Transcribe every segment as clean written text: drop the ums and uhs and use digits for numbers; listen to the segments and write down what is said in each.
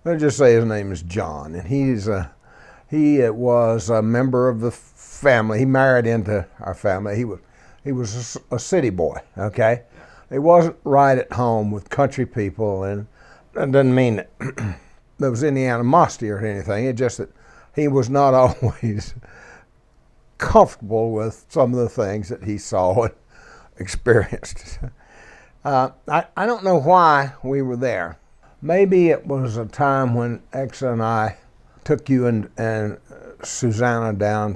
Let's just say his name is John, and he was a member of the family. He married into our family. He was a city boy. Okay, he wasn't right at home with country people, and that doesn't mean that there was any animosity or anything. It's just that he was not always comfortable with some of the things that he saw and experienced. I don't know why we were there. Maybe it was a time when Exa and I took you and Susanna down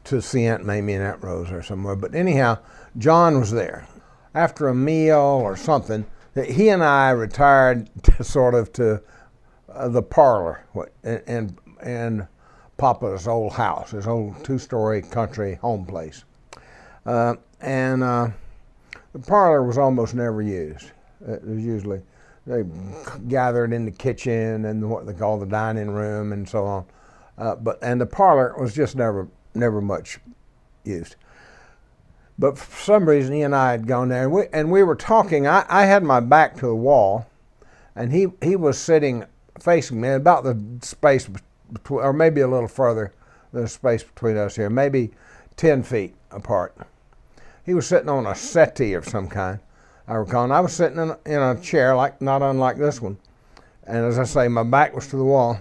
to see Aunt Mamie and Aunt Rose or somewhere. But anyhow, John was there. After a meal or something, he and I retired to the parlor and Papa's old house, his old two-story country home place. The parlor was almost never used. It was usually, they gathered in the kitchen and what they call the dining room and so on. And the parlor was just never much used. But for some reason, he and I had gone there, and we were talking. I had my back to the wall, and he was sitting facing me about the space between, or maybe a little further, the space between us here, maybe 10 feet apart. He was sitting on a settee of some kind, I recall, and I was sitting in a chair not unlike this one. And as I say, my back was to the wall,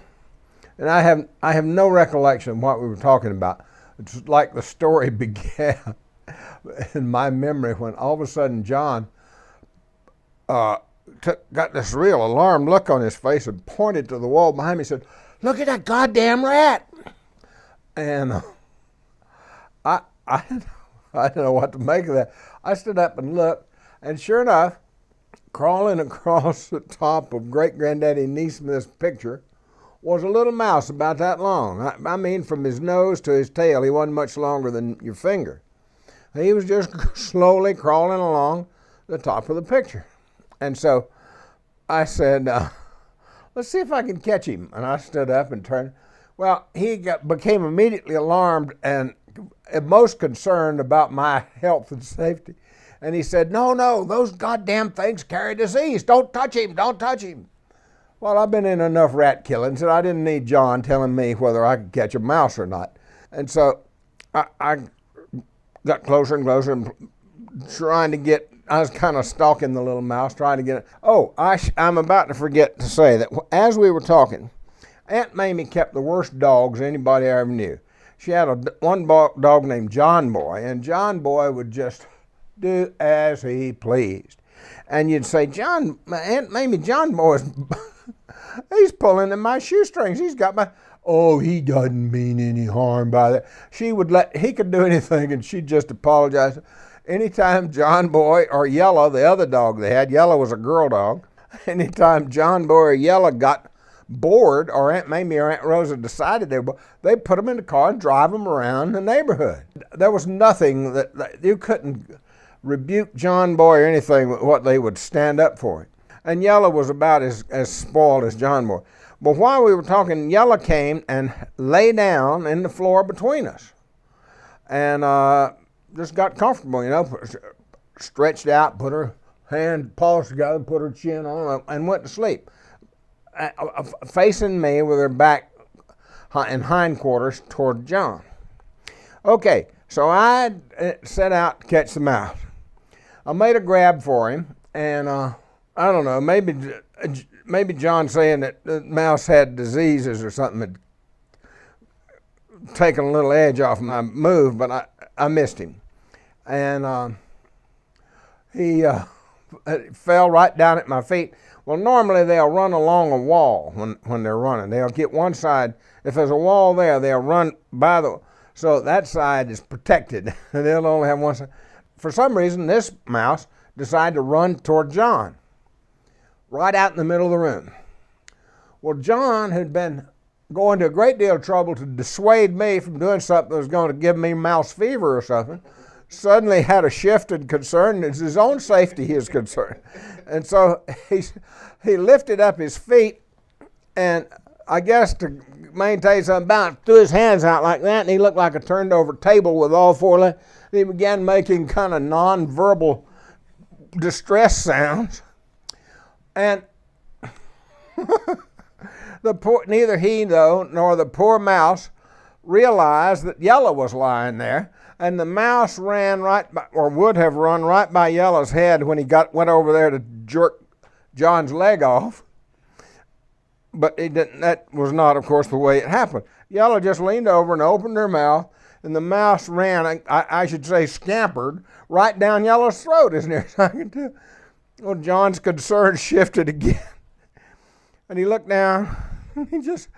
and I have no recollection of what we were talking about. It's like the story began in my memory when all of a sudden John got this real alarmed look on his face and pointed to the wall behind me and said, "Look at that goddamn rat!" And I didn't know what to make of that. I stood up and looked, and sure enough, crawling across the top of great-granddaddy Nesmith's picture was a little mouse about that long. I mean, from his nose to his tail, he wasn't much longer than your finger. He was just slowly crawling along the top of the picture. And so I said, let's see if I can catch him. And I stood up and turned. Well, he became immediately alarmed and most concerned about my health and safety. And he said, no, those goddamn things carry disease. Don't touch him, don't touch him. Well, I've been in enough rat killings that I didn't need John telling me whether I could catch a mouse or not. And so I got closer and closer and I was kind of stalking the little mouse, trying to get it. Oh, I'm about to forget to say that as we were talking, Aunt Mamie kept the worst dogs anybody I ever knew. She had one dog named John Boy, and John Boy would just do as he pleased. And you'd say, Aunt Mamie, John Boy's, he's pulling at my shoestrings. He's got my, oh, he doesn't mean any harm by that. He could do anything, and she'd just apologize. Anytime John Boy or Yella, the other dog they had, Yella was a girl dog, anytime John Boy or Yella got bored, or Aunt Mamie or Aunt Rosa decided they'd put them in the car and drive them around the neighborhood. There was nothing that you couldn't rebuke John Boy or anything with what they would stand up for it. And Yella was about as spoiled as John Boy. But while we were talking, Yella came and lay down in the floor between us. And just got comfortable, stretched out, put her paws together, put her chin on, and went to sleep. Facing me with her back and hindquarters toward John. Okay, so I set out to catch the mouse. I made a grab for him, and I don't know, maybe John saying that the mouse had diseases or something had taken a little edge off my move, but I missed him. And he fell right down at my feet. Well, normally they'll run along a wall when they're running. They'll get one side. If there's a wall there, they'll run by so that side is protected. They'll only have one side. For some reason, this mouse decided to run toward John, right out in the middle of the room. Well, John had been going to a great deal of trouble to dissuade me from doing something that was going to give me mouse fever or something. Suddenly had a shift in concern. It's his own safety he is concerned. And so he lifted up his feet, and I guess to maintain some balance, threw his hands out like that, and he looked like a turned over table with all four legs. He began making kind of non-verbal distress sounds. And Neither he, though, nor the poor mouse realized that Yella was lying there, and the mouse ran right by, or would have run right by Yella's head when he went over there to jerk John's leg off. But he didn't. That was not, of course, the way it happened. Yella just leaned over and opened her mouth, and the mouse ran, I should say scampered, right down Yella's throat, as near as I can tell. Well, John's concern shifted again. And he looked down, and he just,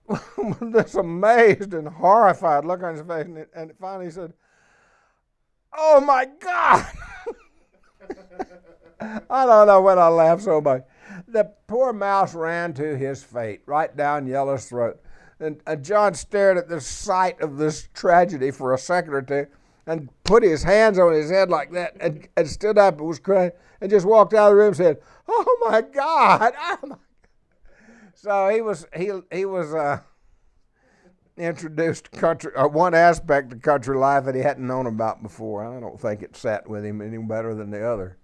with this amazed and horrified look on his face, and finally he said, "Oh my God!" I don't know when I laughed so much. The poor mouse ran to his fate, right down Yella's throat. And John stared at the sight of this tragedy for a second or two, and put his hands on his head like that, and stood up and was crying, and just walked out of the room and said, "Oh my God! Oh my." So he was introduced to country, one aspect of country life that he hadn't known about before. I don't think it sat with him any better than the other.